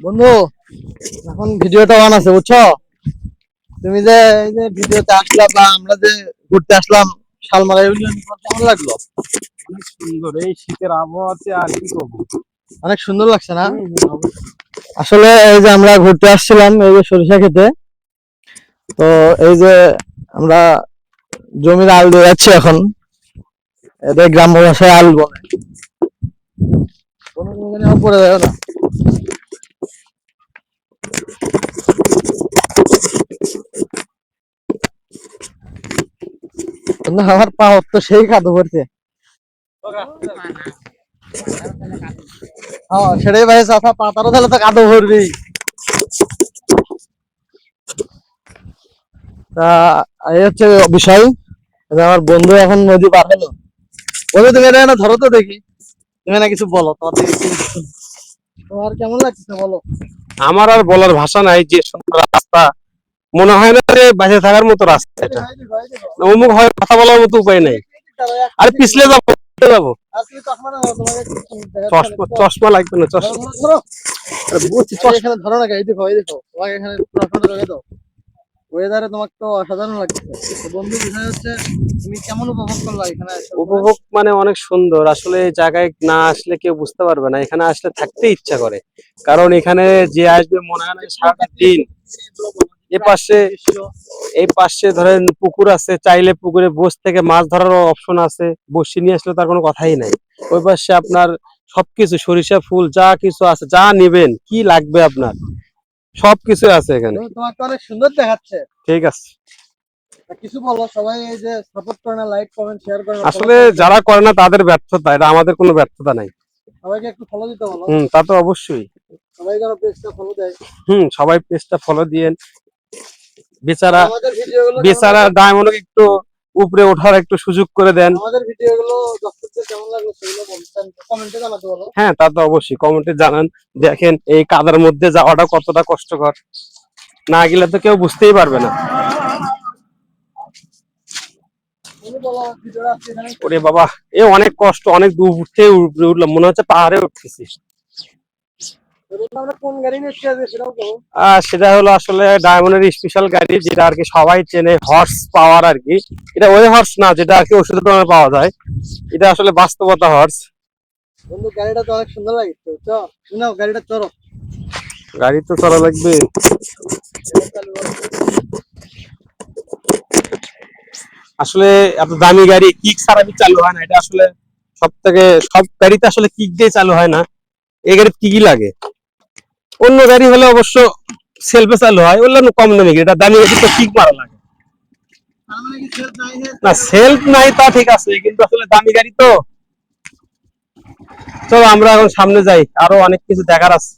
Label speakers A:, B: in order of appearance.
A: বন্ধু, এখন ভিডিওটা অন আছে বুঝছো? তুমি যে এই যে ভিডিওতে আসলা বা আমরা যে ঘুরতে আসলাম শালমারা ইউনিয়ন, কেমন লাগলো?
B: অনেক সুন্দর এই শীতের আবহাওয়াতে, আর কি করবো।
A: অনেক সুন্দর লাগছে না?
B: অবশ্যই।
A: আসলে এই যে আমরা ঘুরতে আসছিলাম এই যে সরিষা খেতে, তো এই যে আমরা জমির আল দিয়ে যাচ্ছি এখন। এদের গ্রাম্য ভাষায় আল বলে। কোনো কোনো পড়ে যাবে না। কিন্তু আমার পা তো সেই কাদো করছে। হ্যাঁ সেটাই ভাই, চাষা পাতারও তাহলে তো কাদো ভরবেই। তা এই হচ্ছে বিষয়। আমার বন্ধু এখন নদী পার হলো। বন্ধু তুমি এটা না ধরো তো দেখি, তুমি না কিছু বলো, তোমার থেকে তোমার কেমন লাগছে বলো।
B: আমার আর বলার ভাষা নাই, যে সুন্দর রাস্তা, মনে হয় না যে বেঁচে থাকার মতো রাস্তা এটা। অমুক হয়, কথা বলার মতো উপায় নাই। আর পিছলে যাবো, পিছলে যাবো। চশমা চশমা লাগবে না, চশমা বুঝছি।
A: এখানে ধরো না, এই দেখো এই দেখো, তোমাকে এখানে জোগাই দাও। ওয়েদারে তোমাকে তো অসাধারণ লাগছে। তো বন্ধু, বিষয় হচ্ছে তুমি কেমন উপভোগ করলা এখানে এসে?
B: উপভোগ মানে অনেক সুন্দর। আসলে এই জায়গায় না আসলে কেউ বুঝতে পারবে না, এখানে আসলে থাকতে ইচ্ছা করে। কারণ এখানে যে আসবে মনে হয় না যে সারাটা দিন। এ পাশে এই পাশে ধরেন পুকুর আছে, চাইলে পুকুরে বসে থেকে মাছ ধরার অপশন আছে, বসি নিয়ে আসলে তার কোনো কথাই নাই। ওই পাশে আপনার সবকিছু, সরিষা ফুল যা কিছু আছে, যা নেবেন কি লাগবে আপনার সবকিছু আছে এখানে।
A: তোমাকে অনেক সুন্দর দেখাচ্ছে।
B: ঠিক আছে।
A: কিছু বলো, সবাই এই যে সাপোর্ট করে না, লাইক কমেন্ট শেয়ার করে না,
B: আসলে যারা করে না তাদের ব্যর্থতা, এটা আমাদের কোনো ব্যর্থতা নাই।
A: সবাইকে একটু ফলো দিতে বলো।
B: তা তো অবশ্যই।
A: সবাই যেন পেজটা ফলো দেয়।
B: সবাই পেজটা ফলো দিয়েন। বেচারা
A: আমাদের ভিডিওগুলো
B: বেচারা ডায়মন্ডকে একটু উপরে ওঠার একটু সুযোগ করে দেন।
A: আমাদের ভিডিওগুলো দর্শকদের কেমন লাগলো সেগুলো কমেন্টে জানাতে বলো।
B: হ্যাঁ, তা তো অবশ্যই, কমেন্টে জানান। দেখেন এই কাদার মধ্যে যাওয়াটা কতটা কষ্টকর, না গেলে তো কেউ বুঝতেই পারবে না। ওরে বাবা, এ অনেক কষ্ট, অনেক দূর উঠতে উপরে উঠলাম, মনে হচ্ছে পাহাড়ে উঠতেছি। সেটা হলো আসলে ডায়মন্ডের স্পেশাল গাড়ি, যেটা আর কি সবাই চেনে, হর্স পাওয়ার আর কি। এটা ওই হর্স না যেটা আর কি ওষুধের দোকানে পাওয়া যায়, এটা আসলে বাস্তবতা হর্স।
A: বন্ধু, গাড়িটা তো অনেক সুন্দর লাগছে, বুঝছো? নাও গাড়িটা চড়ো।
B: গাড়ি তো চলা লাগবে। আসলে এত দামি গাড়ি কিক ছাড়া চালু হয় না, এটা আসলে সব গাড়িতে আসলে কিক দিয়ে চালু হয় না। এই গাড়িতে কি লাগে। অন্য গাড়ি হলে অবশ্য সেলফে চালু হয়, ওগুলো কম দামি গাড়ি, এটা দামি গাড়ি তো কিক মারা লাগে না। সেলফ নাই তা ঠিক আছে, কিন্তু আসলে দামি গাড়ি তো। চলো আমরা এখন সামনে যাই, আরো অনেক কিছু দেখার আছে।